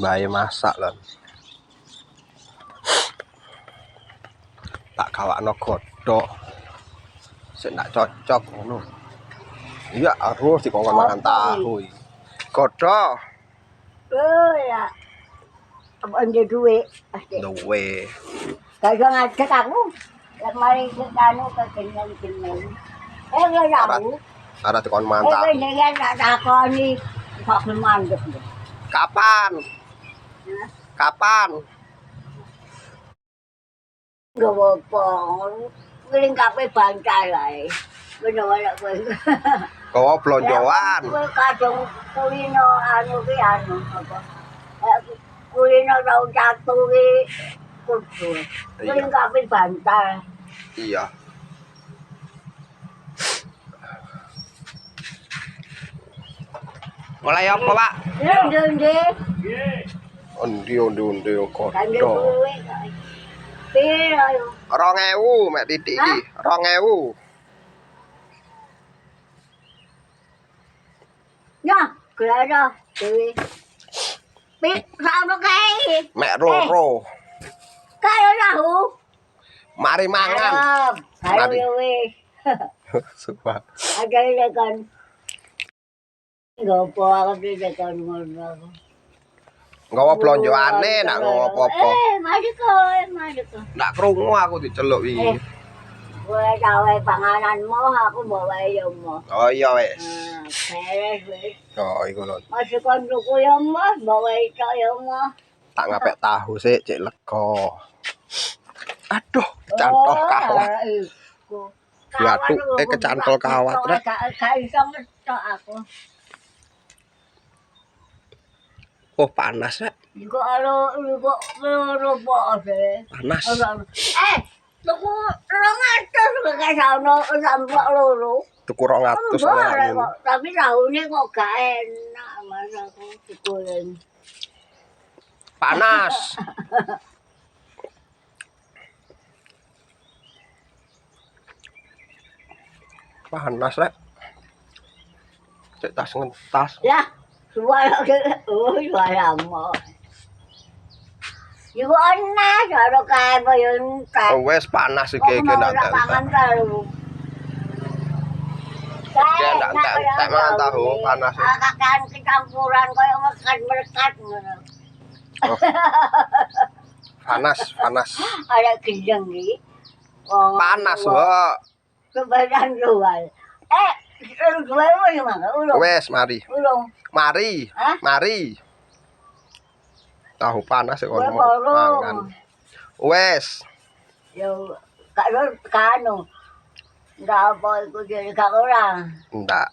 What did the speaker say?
Bae masak lan. Tak gawakno godhog. Sik ndak cocok ngono. Iya harus dikongkon mangan tahu iki. Godhog. Oh ya. Apa ndek duit? Duwe. Gak iso ngajak aku. Lek mari kanu kegeneng-geneng. Gak tahu. Ora dikon mangan tahu. Jenengan tak takoni kok mandeg. Kapan? Kapan? Gak apa-apa. Ngeling kape bantal ae. Bener anak kowe. Kowe blonjoan. Kowe kadung kulino anu ki anu apa? Kulino tau catu ki kudu. Ngeling kape bantal. Iya. Mulai apa, Pak? Ndi. Undi kodho. Piro yo? 2000 mek titik iki. 2000. Ya, kelana dewe. Pik sao kae? Mek loro. Karo tahu. Mari mangan. Ayo yo wis. Sumpah. Ada lekan. Gopo aku lekan ngono. Nggawa blonjoane ndak nggawa apa-apa. Mari ko. Ndak krungu aku diceluk iki. Kowe gawe pangananmu aku bawa yo mo. Oh iya wis. Beres wis. Oh iku lho. Masih kon tuku yo mo, bawa itu yo mo. Tak ngapek tahu sik cek lega. Aduh, kecantol kawat. Waduh, kecantol kawat rek. Gak iso ngetok aku. Oh, panas rek. Iku loro pose. Panas. Tuku 200 gak sono sampe loro. Tuku 200 ora. Tapi taune kok gak enak Mas aku digoreng. Panas. Panas rek. Cek tas ngentas. Ya, suara mo. Iku ana karo kae koyo entek. Oh wis panas iki ndak mangan tahu. Ndak mangan tahu panas. Kakan kecampuran koyo merekat ngono. Panas. Ada gendeng iki. Panas, Mbak. Kebadan luar. Dua mau mana? Ulung. Wes, mari. Ulung. Mari. Tahu panas kok mangan. Wes. Yo, kano. Ndak apa iku jadi gak orang. Ndak.